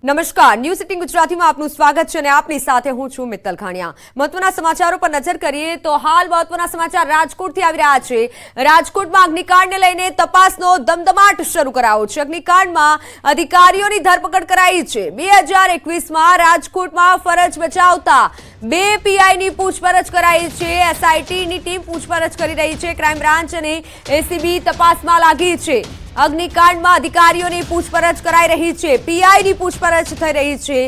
નમસ્કાર, ન્યૂઝ 18 ગુજરાતીમાં આપનું સ્વાગત છે અને આપની સાથે હું છું મિત્તલ ખાણિયા। મહત્વના સમાચારો પર નજર કરીએ તો હાલ મહત્વના સમાચાર રાજકોટથી આવી રહ્યા છે। રાજકોટમાં અગ્નિકાંડને લઈને તપાસનો ધમધમાટ શરૂ કરાયો છે। અગ્નિકાંડમાં અધિકારીઓની ધરપકડ કરાઈ છે। 2021માં રાજકોટમાં ફરજ બજાવતા 2 પીઆઈની પૂછપરછ કરાઈ છે। એસઆઈટીની ટીમ પૂછપરછ કરી રહી છે। ક્રાઇમ બ્રાન્ચ અને એસીબી તપાસમાં લાગી છે। અગ્નિકાંડમાં અધિકારીઓની પૂછપરછ કરાઈ રહી છે। પીઆઈની પૂછપરછ થઈ રહી છે।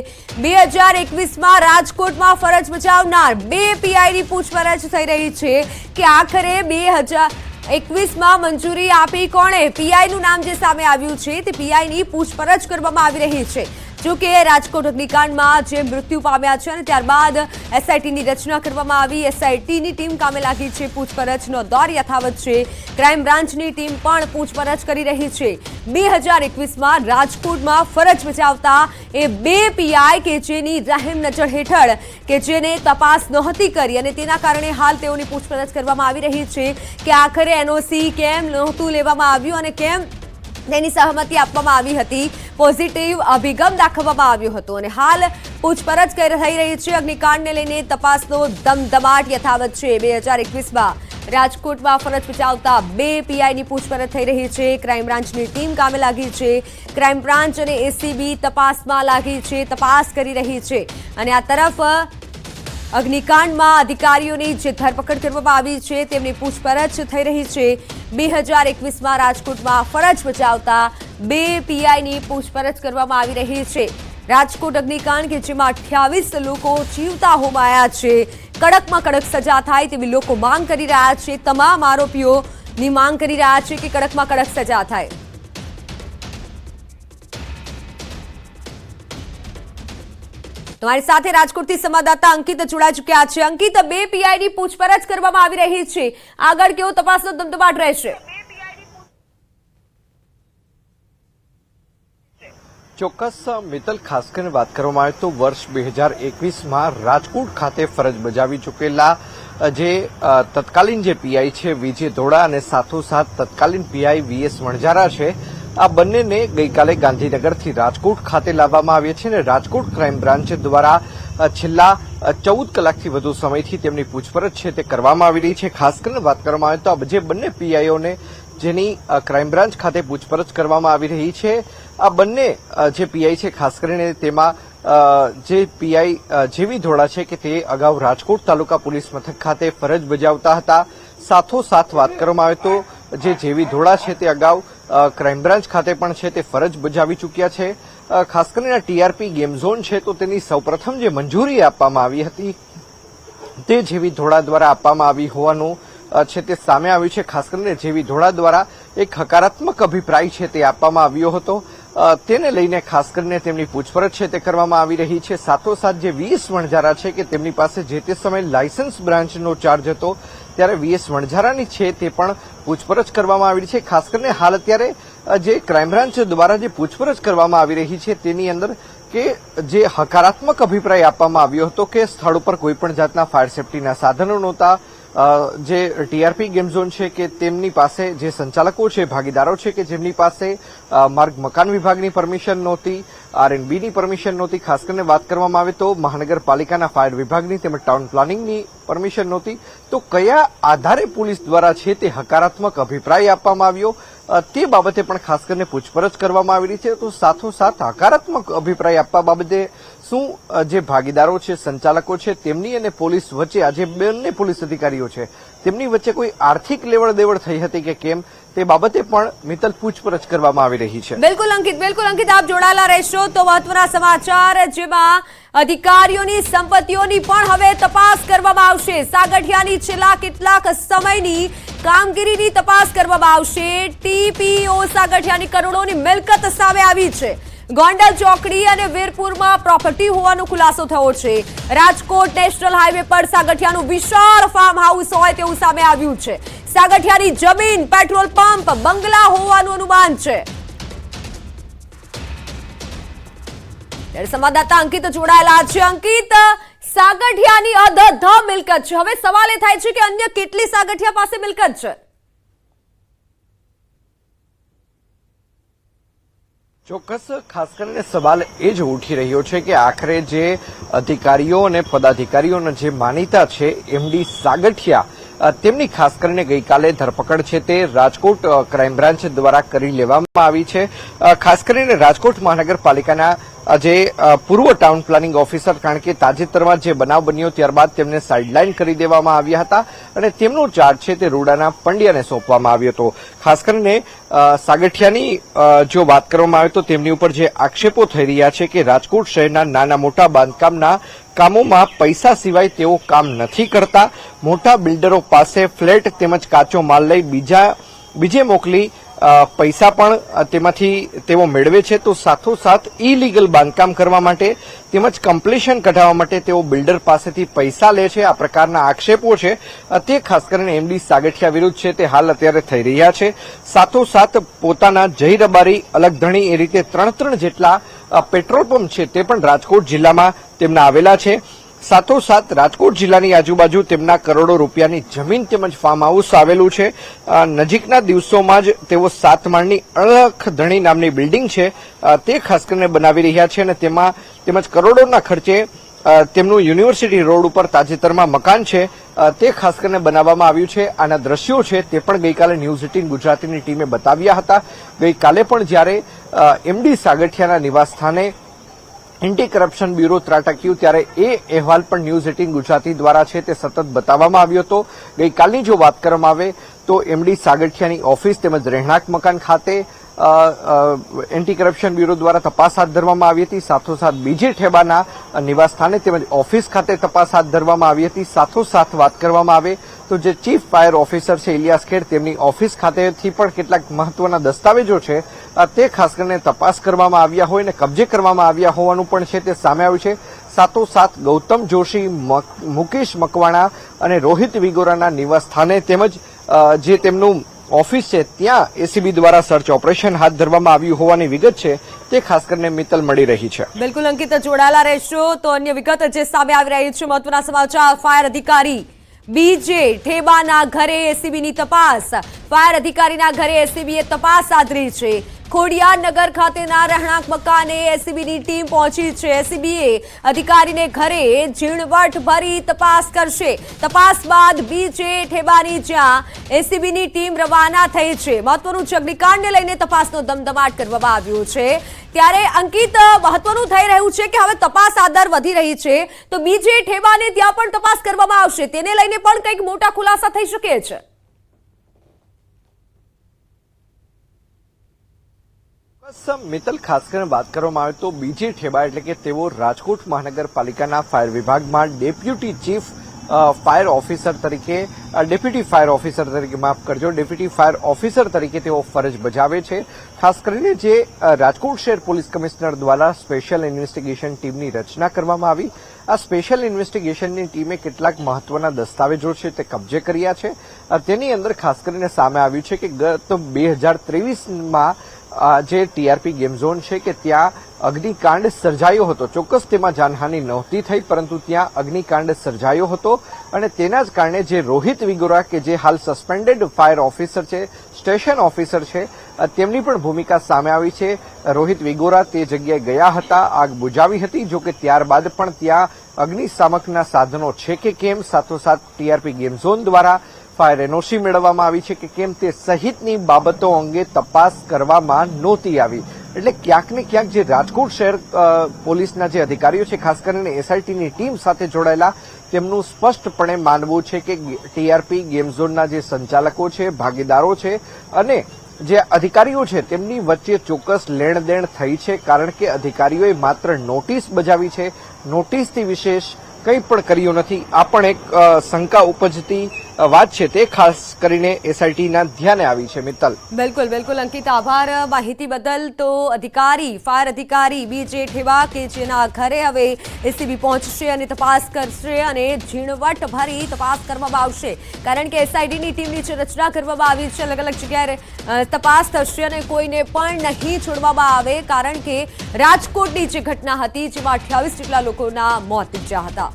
2021માં રાજકોટમાં ફરજ બજાવનાર 2 પીઆઈની પૂછપરછ થઈ રહી છે કે આખરે 2021માં મંજૂરી આપી કોણે? પીઆઈનું નામ જે સામે આવ્યું છે તે પીઆઈની પૂછપરછ કરવામાં આવી રહી છે। જો કે રાજકોટ અગ્નિકાંડમાં જે મૃત્યુ પામ્યા છે અને ત્યારબાદ એસઆઈટીની રચના કરવામાં આવી। એસઆઈટીની ટીમ કામે લાગી છે। પૂછપરછનો દોર યથાવત છે। ક્રાઇમ બ્રાન્ચની ટીમ પણ પૂછપરછ કરી રહી છે। 2021માં રાજકોટમાં ફરજ બજાવતા એ 2 પીઆઈ કે જેની રહેમ નજર હેઠળ કે જેને તપાસ નહોતી કરી અને તેના કારણે હાલ તેઓની પૂછપરછ કરવામાં આવી રહી છે કે આખરે એનઓસી કેમ નહોતું લેવામાં આવ્યું અને કેમ તેની સહમતિ આપવામાં આવી હતી। પોઝિટિવ અભિગમ દાખવવામાં આવ્યો હતો અને હાલ પૂછપરછ થઈ રહી છે। અગ્નિકાંડને લઈને તપાસનો ધમધમાટ યથાવત છે। 2021માં રાજકોટમાં ફરજ બજાવતા 2 પીઆઈની પૂછપરછ થઈ રહી છે। ક્રાઇમ બ્રાન્ચની ટીમ કામે લાગી છે। ક્રાઇમ બ્રાન્ચ અને એસીબી તપાસમાં લાગી છે, તપાસ કરી રહી છે અને આ તરફ અગ્નિકાંડમાં અધિકારીઓની જે ધરપકડ કરવામાં આવી છે તેમની પૂછપરછ થઈ રહી છે। 2021માં રાજકોટમાં ફરજ બજાવતા 2 પીઆઈની પૂછપરછ કરવામાં આવી રહી છે। રાજકોટ અગ્નિકાંડ કે જેમાં 28 લોકો જીવતા હોમાયા છે। કડકમાં કડક સજા થાય તેવી લોકો માંગ કરી રહ્યા છે। તમામ આરોપીઓની માંગ કરી રહ્યા છે કે કડકમાં કડક સજા થાય। તમારી સાથે રાજકોટથી સંવાદદાતા અંકિત જોડાઈ ચૂક્યા છે। અંકિત, 2 પીઆઈની પૂછપરછ કરવામાં આવી રહી છે, આગળ કેવો તપાસનો ધમધમાટ રહેશે? ચોક્કસ મિત્તલ, ખાસ કરીને વાત કરવામાં આવે તો વર્ષ 2021માં રાજકોટ ખાતે ફરજ બજાવી ચૂકેલા જે તત્કાલીન જે પીઆઈ છે વિજય ધોળા અને સાથોસાથ તત્કાલીન પીઆઈ વીએસ વણજારા છે, આ બંનેને ગઈકાલે ગાંધીનગરથી રાજકોટ ખાતે લાવવામાં આવ્યા છે અને રાજકોટ ક્રાઇમ બ્રાન્ચ દ્વારા છેલ્લા 14 કલાકથી વધુ સમયથી તેમની પૂછપરછ છે તે કરવામાં આવી રહી છે। ખાસ કરીને વાત કરવામાં આવે તો જે બંને પીઆઈઓને જેની ક્રાઇમ બ્રાન્ચ ખાતે પૂછપરછ કરવામાં આવી રહી છે, આ બંને જે પીઆઈ છે ખાસ કરીને તેમાં જે પીઆઈ જેવી ધોળા છે કે તે અગાઉ રાજકોટ તાલુકા પોલીસ મથક ખાતે ફરજ બજાવતા હતા। સાથોસાથ વાત કરવામાં આવે તો જે જેવી ધોળા છે તે અગાઉ ક્રાઇમ બ્રાન્ચ ખાતે પણ છે તે ફરજ બજાવી ચૂક્યા છે। ખાસ કરીને ટીઆરપી ગેમ ઝોન છે તો તેની સૌપ્રથમ જે મંજૂરી આપવામાં આવી હતી તે જેવી ધોળા દ્વારા આપવામાં આવી હોવાનું છે તે સામે આવ્યું છે। ખાસ કરીને જેવી ધોળા દ્વારા એક હકારાત્મક અભિપ્રાય છે તે આપવામાં આવ્યો હતો, તેને લઈને ખાસ કરીને તેમની પૂછપરછ છે તે કરવામાં આવી રહી છે। સાથોસાથ જે વીએસ વણજારા છે કે તેમની પાસે જે તે સમયે લાયસન્સ બ્રાન્ચનો ચાર્જ હતો ત્યારે વીએસ વણજારાની છે તે પણ પૂછપરછ કરવામાં આવી રહી છે। ખાસ કરીને હાલ અત્યારે જે ક્રાઇમ બ્રાન્ચ દ્વારા જે પૂછપરછ કરવામાં આવી રહી છે તેની અંદર કે જે હકારાત્મક અભિપ્રાય આપવામાં આવ્યો હતો કે સ્થળ ઉપર કોઈપણ જાતના ફાયર સેફટીના સાધનો નહોતા, જે ટીઆરપી ગેમ ઝોન છે કે તેમની પાસે જે સંચાલકો છે, ભાગીદારો છે કે જેમની પાસે માર્ગ મકાન વિભાગની પરમિશન નહોતી, આરએનબીની પરમિશન નહોતી, ખાસ કરીને વાત કરવામાં આવે તો મહાનગરપાલિકાના ફાયર વિભાગની તેમજ ટાઉન પ્લાનિંગની પરમિશન નહોતી, તો કયા આધારે પોલીસ દ્વારા છે તે હકારાત્મક અભિપ્રાય આપવામાં આવ્યો તે બાબતે પણ ખાસ કરીને પૂછપરછ કરવામાં આવી રહી છે। તો સાથોસાથ હકારાત્મક અભિપ્રાય આપવા બાબતે શું જે ભાગીદારો છે, સંચાલકો છે તેમની અને પોલીસ વચ્ચે આજે બંને પોલીસ અધિકારીઓ છે તેમની વચ્ચે કોઈ આર્થિક લેવડ દેવડ થઈ હતી કે કેમ તે બાબતે પણ મિત્તલ પૂછપરછ કરવામાં આવી રહી છે। બિલકુલ અંકિત, આપ જોડાયેલા રહેશો તો મહત્વના સમાચાર જેમાં અધિકારીઓની સંપત્તિઓની પણ હવે તપાસ કરવામાં આવશે। સાગઠિયાની છેલ્લા કેટલાક સમયની કામગીરીની તપાસ કરવામાં આવશે। ટીપીઓ સાગઠિયાની કરોડોની મિલકત સામે આવી છે। ગોંડલ ચોકડી અને વીરપુરમાં પ્રોપર્ટી હોવાનો ખુલાસો થયો છે। રાજકોટ નેશનલ હાઈવે પર સાગઠિયાનું વિશાળ ફાર્મ હાઉસ હોય તેવું સામે આવ્યું છે। સાગઠિયાની જમીન, પેટ્રોલ પંપ, બંગલા હોવાનું અનુમાન છે। સંવાદદાતા અંકિત જોડાયેલા છે। અંકિત, સાગઠિયાની અધધા મિલકત છે, હવે સવાલ એ થાય છે કે અન્ય કેટલી સાગઠિયા પાસે મિલકત છે? ચોક્કસ ખાસ કરીને સવાલ એ જ ઉઠી રહ્યો છે કે આખરે જે અધિકારીઓ અને પદાધિકારીઓના જે માનીતા છે એમડી સાગઠિયા તેમની ખાસ કરીને ગઈકાલે ધરપકડ છે તે રાજકોટ ક્રાઇમ બ્રાન્ચ દ્વારા કરી લેવામાં આવી છે. ખાસ કરીને રાજકોટ મહાનગરપાલિકાના જે પૂર્વ ટાઉન પ્લાનિંગ ઓફિસર, કારણ કે તાજેતરમાં જે બનાવ બન્યો ત્યારબાદ તેમને સાઇડલાઇન કરી દેવામાં આવ્યા હતા અને તેમનો ચાર્જ છે તે રૂડાના પંડ્યાને સોંપવામાં આવ્યો હતો. ખાસ કરીને સાગઠિયાની જો વાત કરવામાં આવે તો તેમની ઉપર જે આક્ષેપો થઈ રહ્યા છે કે રાજકોટ શહેરના નાના મોટા બાંધકામના કામોમાં પૈસા સિવાય તેઓ કામ નથી કરતા, મોટા બિલ્ડરો પાસે ફ્લેટ તેમજ કાચો માલ લઈ બીજે મોકલી પૈસા પણ તેમાંથી તેઓ મેળવે છે. તો સાથોસાથ ઇલીગલ બાંધકામ કરવા માટે તેમજ કમ્પ્લીશન કઢાવવા માટે તેઓ બિલ્ડર પાસેથી પૈસા લે છે. આ પ્રકારના આક્ષેપો છે તે ખાસ કરીને એમડી સાગઠિયા વિરુદ્ધ છે તે હાલ અત્યારે થઈ રહ્યા છે. સાથોસાથ પોતાના જય રબારી, અલગધણી એ રીતે 3 જેટલા પેટ્રોલ પંપ છે તે પણ રાજકોટ જિલ્લામાં તેમના આવેલા છે. સાથોસાથ રાજકોટ જિલ્લાની આજુબાજુ તેમના કરોડો રૂપિયાની જમીન તેમજ ફાર્મ હાઉસ આવેલું છે. નજીકના દિવસોમાં જ તેઓ 7 માળની અલખધણી નામની બિલ્ડિંગ છે તે ખાસ કરીને બનાવી રહ્યા છે અને તેમાં તેમજ કરોડોના ખર્ચે તેમનું યુનિવર્સિટી રોડ ઉપર તાજેતરમાં મકાન છે તે ખાસ કરીને બનાવવામાં આવ્યું છે. આના દ્રશ્યો છે તે પણ ગઈકાલે ન્યૂઝ 18 ગુજરાતીની ટીમે બતાવ્યા હતા. ગઈકાલે પણ જ્યારે એમડી સાગઠિયાના નિવાસસ્થાને એન્ટી કરપ્શન બ્યુરો ત્રાટક્યું ત્યારે એ અહેવાલ પણ ન્યૂઝ 18 ગુજરાતી દ્વારા છે તે સતત બતાવવામાં આવ્યો હતો. ગઈકાલની જો વાત કરવામાં આવે તો એમડી સાગઠિયાની ઓફિસ તેમજ રહેણાંક મકાન ખાતે એન્ટી કરપ્શન બ્યુરો દ્વારા તપાસ હાથ ધરવામાં આવી હતી. સાથોસાથ બીજી ઠેબાના નિવાસસ્થાને તેમજ ઓફિસ ખાતે તપાસ હાથ ધરવામાં આવી હતી. સાથોસાથ વાત કરવામાં આવે તો જે ચીફ ફાયર ઓફિસર છે ઇલિયાસ ખેર, તેમની ઓફિસ ખાતેથી પણ કેટલાક મહત્વના દસ્તાવેજો છે તે ખાસ કરીને તપાસ કરવામાં આવ્યા હોય અને કબજે કરવામાં આવ્યા હોવાનું પણ છે તે સામે આવ્યું છે. સાથોસાથ ગૌતમ જોશી, મુકેશ મકવાણા અને રોહિત વિગોરાના નિવાસસ્થાને તેમજ જે તેમનું ઓફિસ છે ત્યાં એસીબી દ્વારા સર્ચ ઓપરેશન હાથ ધરવામાં આવ્યું હોવાની વિગત છે તે ખાસ કરીને મિત્તલ મળી રહી છે. બિલકુલ અંકિત, જોડાયેલા રહેશો. તો અન્ય વિગત જે સામે આવી રહી છે, મહત્વના સમાચાર. ફાયર અધિકારી બીજે ઠેબાના ઘરે એસીબીની તપાસ. ફાયર અધિકારીના ઘરે એસીબીએ તપાસ આદરી છે. ખોડિયારનગર ખાતેના રહેણાંક મકાને એસીબીની ટીમ પહોંચી છે. એસીબીએ અધિકારીને ઘરે ઝીણવટ ભરી તપાસ કરશે. તપાસ બાદ બીજે ઠેબાની જ્યાં એસીબીની ટીમ રવાના થઈ છે. મહત્વનું છે, અગ્નિકાંડને લઈને તપાસનો ધમધમાટ કરવામાં આવ્યો છે. ત્યારે અંકિત, મહત્વનું થઈ રહ્યું છે કે હવે તપાસ આદર વધી રહી છે તો બીજે ઠેબાને ત્યાં પણ તપાસ કરવામાં આવશે. તેને લઈને પણ કંઈક મોટા ખુલાસા થઈ શકે છે. મિત્તલ, ખાસ કરીને વાત કરવામાં આવે તો બીજી ઠેબા એટલે કે તેઓ રાજકોટ મહાનગરપાલિકાના ફાયર વિભાગમાં ડેપ્યુટી ચીફ ફાયર ઓફિસર તરીકે ડેપ્યુટી ફાયર ઓફિસર તરીકે માફ કરજો ડેપ્યુટી ફાયર ઓફિસર તરીકે તેઓ ફરજ બજાવે છે. ખાસ કરીને જે રાજકોટ શહેર પોલીસ કમિશનર દ્વારા સ્પેશિયલ ઇન્વેસ્ટિગેશન ટીમની રચના કરવામાં આવી. આ સ્પેશિયલ ઇન્વેસ્ટિગેશનની ટીમે કેટલાક મહત્વના દસ્તાવેજો છે તે કબજે કર્યા છે. તેની અંદર ખાસ કરીને સામે આવ્યું છે કે ગત 2023માં જે ટીઆરપી ગેમ ઝોન છે કે ત્યાં અગ્નિકાંડ સર્જાયો હતો. ચોક્કસ તેમાં જાનહાનિ નહોતી થઈ, પરંતુ ત્યાં અગ્નિકાંડ સર્જાયો હતો અને તેના જ કારણે જે રોહિત વિગોરા કે જે હાલ સસ્પેન્ડેડ ફાયર ઓફિસર છે, સ્ટેશન ઓફિસર છે, તેમની પણ ભૂમિકા સામે આવી છે. રોહિત વિગોરા તે જગ્યાએ ગયા હતા, આગ બુઝાવી હતી. જોકે ત્યારબાદ પણ ત્યાં અગ્નિશામકના સાધનો છે કે કેમ, સાથોસાથ ટીઆરપી ગેમ ઝોન દ્વારા ફાયર એનઓસી મેળવવામાં આવી છે કે કેમ તે સહિતની બાબતો અંગે તપાસ કરવામાં નહોતી આવી. એટલે ક્યાંક ને ક્યાંક જે રાજકોટ શહેર પોલીસના જે અધિકારીઓ છે, ખાસ કરીને એસઆઈટીની ટીમ સાથે જોડાયેલા, તેમનું સ્પષ્ટપણે માનવું છે કે ટીઆરપી ગેમ ઝોનના જે સંચાલકો છે, ભાગીદારો છે અને જે અધિકારીઓ છે તેમની વચ્ચે ચોક્કસ લેણદેણ થઈ છે. કારણ કે અધિકારીઓએ માત્ર નોટિસ બજાવી છે, નોટિસથી વિશેષ કંઈ પણ કર્યું નથી. આ પણ એક શંકા ઉપજતી વાત છે તે ખાસ કરીને એસઆઈટીના ધ્યાને આવી છે. મિત્તલ, બિલકુલ બિલકુલ અંકિત, આભાર માહિતી બદલ. તો ફાયર અધિકારી બીજે ઠેબા કે જેના ઘરે હવે એસીબી પહોંચશે અને તપાસ કરશે અને ઝીણવટ ભરી તપાસ કરવામાં આવશે. કારણ કે એસઆઈટીની ટીમની જે રચના કરવામાં આવી છે, અલગ અલગ જગ્યાએ તપાસ થશે અને કોઈને પણ નહીં છોડવામાં આવે. કારણ કે રાજકોટની જે ઘટના હતી જેમાં 28 જેટલા લોકોના મોત નીપજ્યા હતા.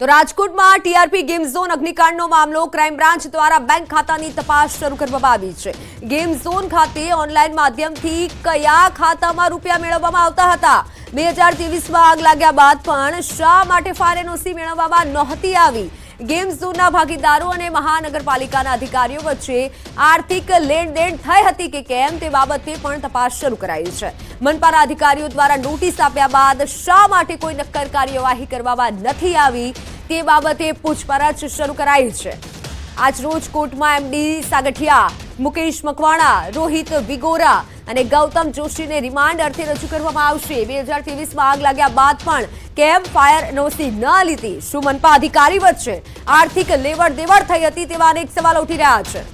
તો રાજકોટમાં ટીઆરપી ગેમ ઝોન અગ્નિકાંડનો મામલો ક્રાઇમ બ્રાન્ચ દ્વારા બેંક ખાતાની તપાસ શરૂ કરવામાં આવી છે. ગેમ ઝોન ખાતે ઓનલાઈન માધ્યમથી કયા ખાતામાં રૂપિયા મેળવવામાં આવતા હતા? 2023માં આગ લાગ્યા બાદ પણ શા માટે ફાયર એનઓસી મેળવવામાં નહોતી આવી? ગેમ ઝોનના ભાગીદારો અને મહાનગરપાલિકાના અધિકારીઓ વચ્ચે આર્થિક લેણદેણ થઈ હતી કે કેમ તે બાબતે પણ તપાસ શરૂ કરાઈ છે. મનપાના અધિકારીઓ દ્વારા નોટિસ આપ્યા બાદ શા માટે કોઈ નક્કર કાર્યવાહી કરવામાં નથી આવી તે બાબતે પૂછપરછ શરૂ કરાઈ છે. આજ રોજ કોર્ટમાં એમડી સાગઠિયા, મુકેશ મકવાણા, રોહિત વિગોરા અને ગૌતમ જોશીને રિમાન્ડ અર્થે રજૂ કરવામાં આવશે. 2023માં આગ લાગ્યા બાદ પણ કેમ ફાયર એનઓસી ન લીધી? શું મનપા અધિકારી વચ્ચે આર્થિક લેવડ દેવડ થઈ હતી? તેવા અનેક સવાલો ઉઠી રહ્યા છે.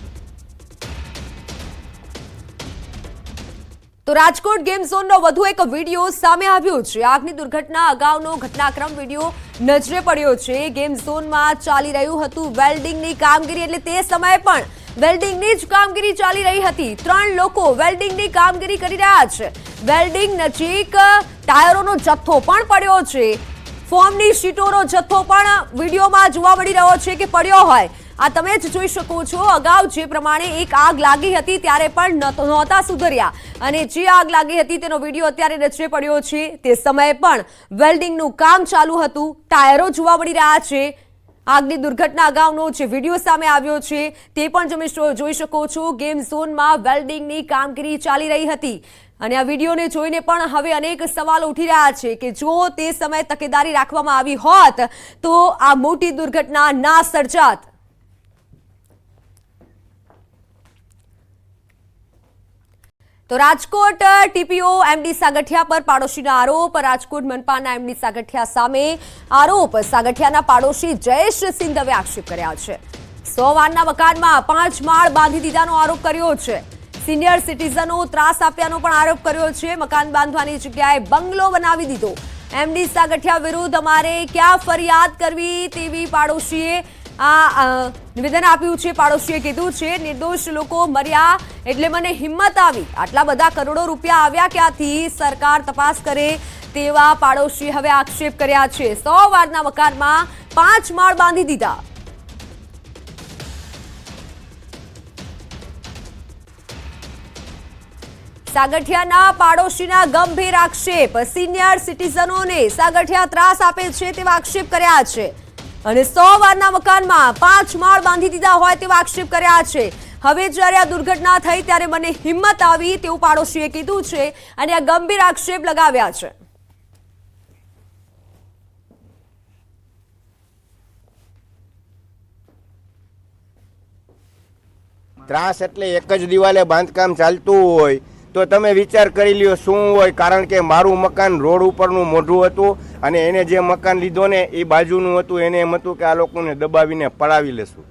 તો રાજકોટ ગેમ ઝોનનો વધુ એક વિડીયો સામે આવ્યો છે. આગની દુર્ઘટના અગાઉનો ઘટનાક્રમ વિડીયો નજરે પડ્યો છે. ગેમ ઝોનમાં ચાલી રહ્યું હતું વેલ્ડિંગની કામગીરી, એટલે તે સમયે પણ વેલ્ડિંગની જ કામગીરી ચાલી રહી હતી. 3 લોકો વેલ્ડિંગની કામગીરી કરી રહ્યા છે. વેલ્ડિંગ નજીક ટાયરોનો જથ્થો પણ પડ્યો છે. ફોર્મની શીટોનો જથ્થો પણ વિડીયોમાં જોવા મળી રહ્યો છે કે પડ્યો હોય. આ તમે જ જોઈ શકો છો. અગાઉ જે પ્રમાણે એક આગ લાગી હતી ત્યારે પણ નહોતા સુધર્યા અને જે આગ લાગી હતી તેનો વિડીયો અત્યારે નજરે પડ્યો છે. તે સમયે પણ વેલ્ડિંગનું કામ ચાલુ હતું. ટાયરો જોવા મળી રહ્યા છે. આગની દુર્ઘટના અગાઉનો જે વિડીયો સામે આવ્યો છે તે પણ તમે જોઈ શકો છો. ગેમ ઝોનમાં વેલ્ડિંગની કામગીરી ચાલી રહી હતી અને આ વિડીયોને જોઈને પણ હવે અનેક સવાલો ઉઠી રહ્યા છે કે જો તે સમયે તકેદારી રાખવામાં આવી હોત તો આ મોટી દુર્ઘટના ના સર્જાત. તો રાજકોટ ટીપીઓ એમડી સાગઠિયા પર પાડોશીના આરોપ. રાજકોટ મનપાના એમડી સાગઠિયા સામે આરોપ. સાગઠિયાના પાડોશી જયેશ સિંધવે આક્ષેપ કર્યા છે. 100 વારના મકાનમાં 5 માળ બાંધી દીધાનો આરોપ કર્યો છે. સિનિયર સિટીઝનો ત્રાસ આપ્યાનો પણ આરોપ કર્યો છે. મકાન બાંધવાની જગ્યાએ બંગલો બનાવી દીધો. એમડી સાગઠિયા વિરુદ્ધ અમારે ક્યાં ફરિયાદ કરવી તેવી પાડોશીએ આ નિવેદન આપ્યું છે. પાડોશીએ કીધું છે નિર્દોષ લોકો મર્યા એટલે મને હિંમત આવી. આટલા બધા કરોડો રૂપિયા આવ્યા ક્યાંથી? સરકાર તપાસ કરે તેવા પાડોશી હવે આક્ષેપ કર્યા છે. 100 વારના મકાનમાં 5 માળ બાંધી દીધા. સાગઠિયાના પાડોશીના ગંભીર આક્ષેપ. સિનિયર સિટીઝનોને સાગઠિયા ત્રાસ આપે છે તેવા આક્ષેપ કર્યા છે અને 100 વારના મકાનમાં 5 માળ બાંધી દીધા હોય તેવા આક્ષેપ કર્યા છે. હવે જ્યારે આ દુર્ઘટના થઈ ત્યારે મને હિંમત આવી તેવું પાડોશીએ કીધું છે અને આ ગંભીર આક્ષેપ લગાવ્યા છે. ત્રાસ એટલે એક જ દિવાલે બાંધકામ ચાલતું હોય તો તમે વિચાર કરી લ્યો શું હોય. કારણ કે મારું મકાન રોડ ઉપરનું મોઢું હતું અને એને જે મકાન લીધો ને એ બાજુનું હતું. એને એમ હતું કે આ લોકોને દબાવીને પડાવી લેશું,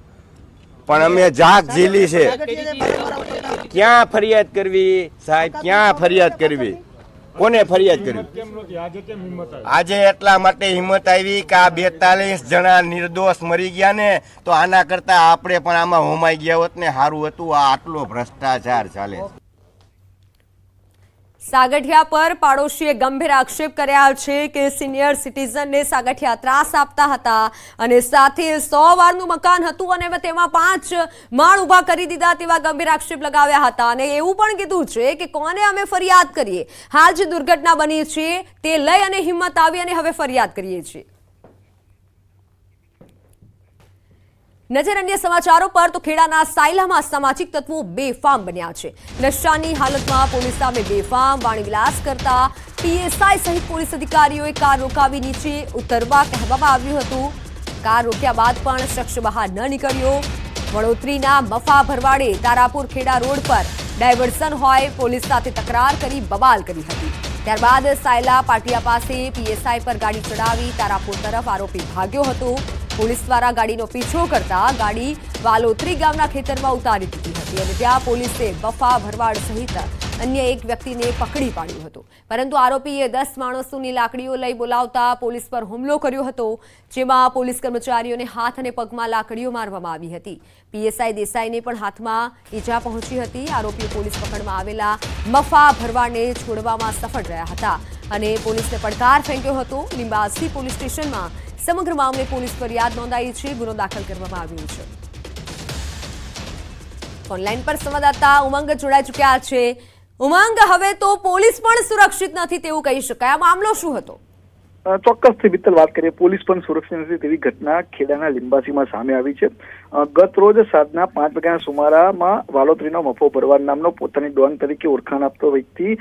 પણ અમે જાગ ઝીલી છે. ક્યાં ફરિયાદ કરવી સાહેબ? ક્યાં ફરિયાદ કરવી? કોને ફરિયાદ કરવી? આજે એટલા માટે હિંમત આવી કે આ 42 જણા નિર્દોષ મરી ગયા ને, તો આના કરતા આપણે પણ આમાં હોમાઈ ગયા હોત ને સારું હતું. આ આટલો ભ્રષ્ટાચાર ચાલે. સાગઠિયા પર પાડોશીએ ગંભીર આક્ષેપ કર્યા છે કે સિનિયર સિટીઝનને સાગઠિયા ત્રાસ આપતા હતા અને સાથે 100 વારનું મકાન હતું અને તેમાં 5 માળ ઊભા કરી દીધા તેવા ગંભીર આક્ષેપ લગાવ્યા હતા અને એવું પણ કીધું છે કે કોને અમે ફરિયાદ કરીએ? હાલ જે દુર્ઘટના બની છે તે લઈ અને હિંમત આવી અને હવે ફરિયાદ કરીએ છીએ. નજર અન્ય સમાચારો પર. તો ખેડાના સાયલામાં સામાજિક તત્વો બેફામ બન્યા છે. નશાની હાલતમાં પોલીસ સામે બેફામ વાણીવિલાસ કરતા પીએસઆઈ સહિત પોલીસ અધિકારીઓએ કાર રોકાવી નીચે ઉતરવા કહેવામાં આવ્યું હતું. કાર રોક્યા બાદ પણ શખ્સ બહાર ન નીકળ્યો. વડોદરીના મફા ભરવાડે તારાપુર ખેડા રોડ પર ડાયવર્ઝન હોય પોલીસ સાથે તકરાર કરી બબાલ કરી હતી. ત્યારબાદ સાયલા પાટિયા પાસે પીએસઆઈ પર ગાડી ચડાવી તારાપુર તરફ આરોપી ભાગ્યો હતો. પોલીસ દ્વારા ગાડીનો પીછો કરતા ગાડી વાલોત્રી ગામના ખેતરમાં ઉતારી દીધી હતી અને ત્યાં પોલીસે બફા ભરવાડ સહિત અન્ય એક વ્યક્તિને પકડી પાડ્યો હતો. પરંતુ આરોપીએ 10 માણસોની લાકડીઓ લઈ બોલાવતા પોલીસ પર હુમલો કર્યો હતો, જેમાં પોલીસ કર્મચારીઓને હાથ અને પગમાં લાકડીઓ મારવામાં આવી હતી. પીએસઆઈ દેસાઈને પણ હાથમાં ઈજા પહોંચી હતી. આરોપીઓ પોલીસ પકડમાં આવેલા મફા ભરવાડને છોડવામાં સફળ રહ્યા હતા અને પોલીસને પડકાર ફેંક્યો હતો. લીંબાસી પોલીસ સ્ટેશનમાં સમગ્ર મામલે પોલીસ ફરિયાદ નોંધાઈ છે, ગુનો દાખલ કરવામાં આવ્યો છે. ઓનલાઈન પર સંવાદદાતા ઉમંગ જોડાઈ ચૂક્યા છે. ઉમંગ, હવે તો પોલીસ પણ સુરક્ષિત નથી તેવું કહી શકાય. આ મામલો શું હતો? ચોક્કસથી મિત્તલ વાત કરીએ, પોલીસ પણ સુરક્ષિત નથી તેવી ઘટના ખેડાના લિંબાસીમાં સામે આવી છે. ગત રોજ સાંજના 5 વાગ્યાના સુમારામાં વાલોતરીનો મફો ભરવાડ નામનો પોતાની ડોન તરીકે ઓળખાણ આપતો વ્યક્તિ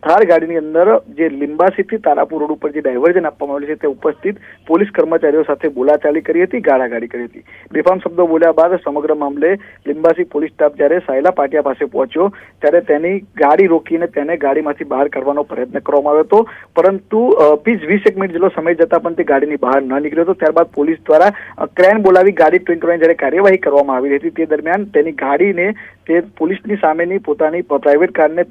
થાર ગાડીની અંદર જે લિંબાસીથી તારાપુર રોડ ઉપર જે ડાયવર્ઝન આપવામાં આવેલું છે તે ઉપસ્થિત પોલીસ કર્મચારીઓ સાથે બોલાચાલી કરી હતી, ગાળાગાળી કરી હતી. બેફામ શબ્દો બોલ્યા બાદ સમગ્ર મામલે લિંબાસી પોલીસ સ્ટાફ જ્યારે સાયલા પાટિયા પાસે પહોંચ્યો ત્યારે તેની ગાડી રોકીને તેને ગાડીમાંથી બહાર કાઢવાનો પ્રયત્ન કરવામાં આવ્યો હતો, પરંતુ 20 મિનિટ જેટલો સમય જતા પણ તે ગાડીની બહાર ન નીકળ્યો હતો. ત્યારબાદ પોલીસ દ્વારા ક્રેન બોલાવી ગાડી ટ્વિન કરવાની જ્યારે કાર્યવાહી કરવામાં આવી હતી તે દરમિયાન તેની ગાડીને તે પોલીસની સામેની પોતાની પ્રાઇવેટ કારને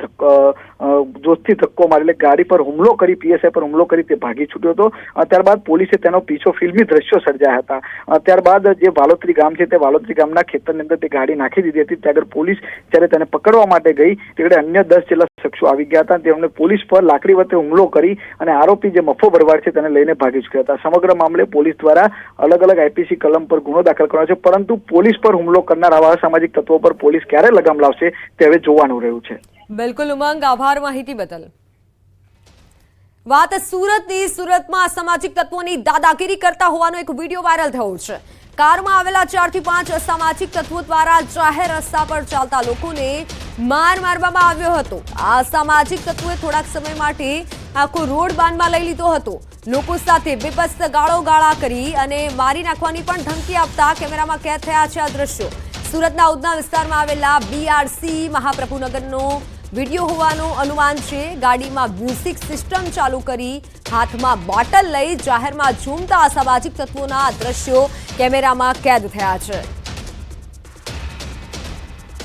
જોશથી ધક્કો મારી, એટલે ગાડી પર હુમલો કરી, પીએસઆઈ પર હુમલો કરી તે ભાગી છૂટ્યો હતો. ત્યારબાદ પોલીસે તેનો પીછો ફિલ્મી દ્રશ્યો સર્જાયા હતા. ત્યારબાદ જે વાલોતરી ગામ છે તે વાલોતરી ગામના ખેતરની અંદર તે ગાડી નાખી દીધી હતી. ત્યાં આગળ પોલીસ જ્યારે તેને પકડવા માટે ગઈ ત્યારે અન્ય 10 જેટલા શખ્સો આવી ગયા હતા. તેમણે પોલીસ પર લાકડી વડે હુમલો કરી અને આરોપી જે મફો ભરવાડ છે તેને લઈને ભાગી છૂટ્યા હતા. સમગ્ર મામલે પોલીસ દ્વારા અલગ અલગ આઈપીસી કલમ પર ગુનો દાખલ કર્યો છે, પરંતુ પોલીસ પર હુમલો કરનાર આવા અસામાજિક તત્વો પર પોલીસ ક્યારે લગામ લાવશે તે હવે જોવાનું રહ્યું છે. બિલકુલ ઉમંગ, આભાર માહિતી બદલ. વાત સુરતની. સુરતમાં અસામાજિક તત્વોની દાદાગીરી કરતા હોવાનો એક વિડીયો વાયરલ થયો છે. કારમાં આવેલા 4 થી 5 અસામાજિક તત્વો દ્વારા જાહેર રસ્તા પર ચાલતા લોકોને માર મારવામાં આવ્યો હતો. આ અસામાજિક તત્વોએ થોડાક સમય માટે આખો રોડ બાનમાં લઈ લીધો હતો. લોકો સાથે બેબસ્ત ગાળોગાળા કરી અને મારી નાખવાની પણ ધમકી આપતા કેમેરામાં કેદ થયા છે આ દ્રશ્યો. સુરતના ઉધના વિસ્તારમાં આવેલા બીઆરસી મહાપ્રભુનગરનો વિડીયો હોવાનું અનુમાન છે. ગાડીમાં મ્યુઝિક સિસ્ટમ ચાલુ કરી હાથમાં બોટલ લઈ જાહેરમાં ઝૂમતા અસામાજિક તત્વોના દ્રશ્યો કેમેરામાં કેદ થયા છે.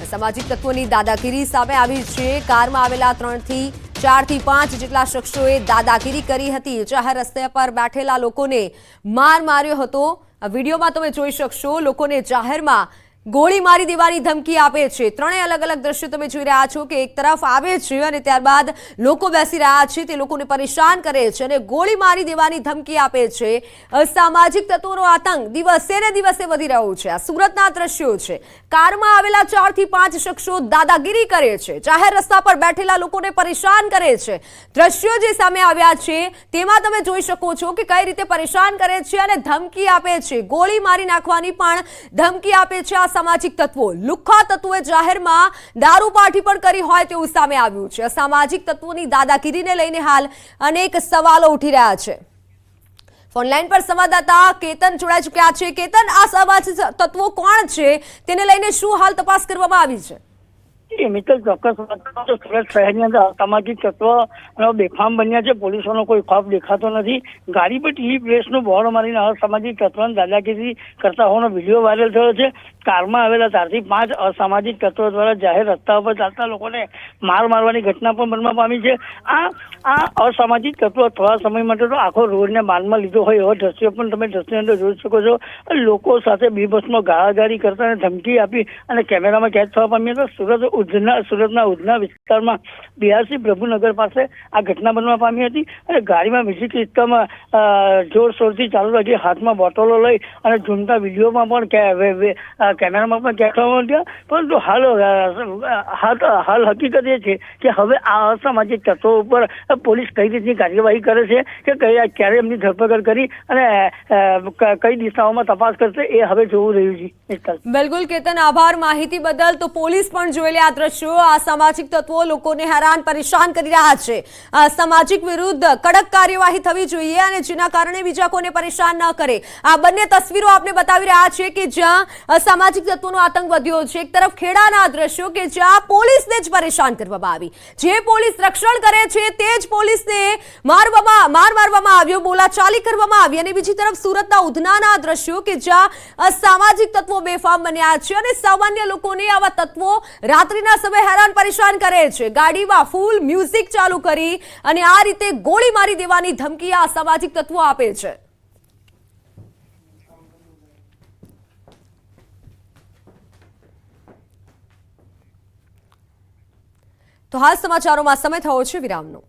અસામાજિક તત્વોની દાદાગીરી સામે આવી છે. કારમાં આવેલા 4 થી 5 જેટલા શખ્સોએ દાદાગીરી કરી હતી. જાહેર રસ્તા પર બેઠેલા લોકોને માર માર્યો હતો. આ વિડીયોમાં તમે જોઈ શકશો, લોકોને જાહેરમાં ગોળી મારી દેવાની ધમકી આપે છે. ત્રણેય અલગ અલગ દ્રશ્યો તમે જોઈ રહ્યા છો કે એક તરફ આવે છે અને ત્યારબાદ લોકો બેસી રહ્યા છે, તે લોકોને પરેશાન કરે છે અને ગોળી મારી દેવાની ધમકી આપે છે. અસામાજિક તત્વોનો આતંક દિવસે ને દિવસે વધી રહ્યો છે. આ સુરતના દ્રશ્યો છે. કારમાં આવેલા 4 થી 5 શખ્સો દાદાગીરી કરે છે, જાહેર રસ્તા પર બેઠેલા લોકોને પરેશાન કરે છે. દ્રશ્યો જે સામે આવ્યા છે તેમાં તમે જોઈ શકો છો કે કઈ રીતે પરેશાન કરે છે અને ધમકી આપે છે. ગોળી મારી નાખવાની પણ ધમકી આપે છે. સામાજિક તત્વો, લુખ્ખા તત્વોએ જાહેરમાં દારૂ પાર્ટી પણ કરી હોય તેવું સામે આવ્યું છે. સામાજિક તત્વોની દાદાગીરીને લઈને હાલ અનેક સવાલો ઉઠી રહ્યા છે. ફોનલાઈન પર સંવાદદાતા કેતન જોડાઈ ચૂક્યા છે. કેતન, આ સામાજિક તત્વો કોણ છે, તેને લઈને શું હાલ તપાસ કરવામાં આવી છે? મિત્તલ, ચોક્કસ સુરત શહેરની અંદર અસામાજિક તત્વો બેફામ બન્યા છે. પોલીસોનો કોઈ ખોફ દેખાતો નથી. ગાડી પર ટીવી પ્રેસનું બોર્ડ મારીને અસામાજિક તત્વોને દાદાગીરી કરતા હોવાનો વિડીયો વાયરલ થયો છે. કારમાં આવેલા 4 થી 5 અસામાજિક તત્વો દ્વારા જાહેર રસ્તા ઉપર ચાલતા લોકોને માર મારવાની ઘટના પણ બનવા પામી છે. આ અસામાજિક તત્વો થોડા સમય માટે તો આખો રોડને બાનમાં લીધો હોય એવો દ્રશ્યો પણ તમે દ્રશ્યની અંદર જોઈ શકો છો. લોકો સાથે બીભત્સમાં ગાળાગાળી કરતા અને ધમકી આપી અને કેમેરામાં કેદ થવા પામી હતા. સુરતના ઉધના વિસ્તારમાં બીઆરસી પ્રભુનગર પાસે આ ઘટના બનવા પામી હતી અને ગાડીમાં મ્યુઝિક સિસ્ટમ જોરશોરથી ચાલુ રાખી હાથમાં બોટલો લઈ અને ઝૂમતા વિડીયોમાં પણ કેમેરામાં પણ કેદ થવા માંડ્યા. પરંતુ હાલ હકીકત એ છે કે હવે આ અસામાજિક તત્વો ઉપર પોલીસ કઈ રીતની કાર્યવાહી કરે છે કે ક્યારે એમની ધરપકડ કરી અને કઈ દિશાઓમાં તપાસ કરશે એ હવે જોવું રહ્યું છે. બિલકુલ કેતન, આભાર માહિતી બદલ. તો પોલીસ પણ જોઈ લે આ દ્રશ્યો. આ સામાજિક તત્વો લોકોને હેરાન પરેશાન કરી રહ્યા છે. સામાજિક વિરુદ્ધ કડક કાર્યવાહી થવી જોઈએ અને જેના કારણે બીજા કોઈને પરેશાન ન કરે. આ બંને તસવીરો આપને બતાવી રહ્યા છે કે જ્યાં અસામાજિક તત્વોનો આતંક વધ્યો છે. એક તરફ ખેડાના દ્રશ્યો કે જ્યાં પોલીસને જ પરેશાન કરવામાં આવી, જે પોલીસ રક્ષણ કરે છે તે જ પોલીસને માર મારવામાં આવ્યો, બોલાચાલી કરવામાં આવી. અને બીજી તરફ સુરતના ઉધનાના દ્રશ્યો કે જ્યાં અસામાજિક તત્વો બેફામ બન્યા છે અને સામાન્ય લોકોને આવા તત્વો રાત્રિના સમયે હેરાન પરેશાન કરે છે. ગાડીમાં ફૂલ મ્યુઝિક ચાલુ કરી અને આ રીતે ગોળી મારી દેવાની ધમકી આ અસામાજિક તત્વો આપે છે. તો હાલ સમાચારોમાં સમય થયો છે વિરામનો.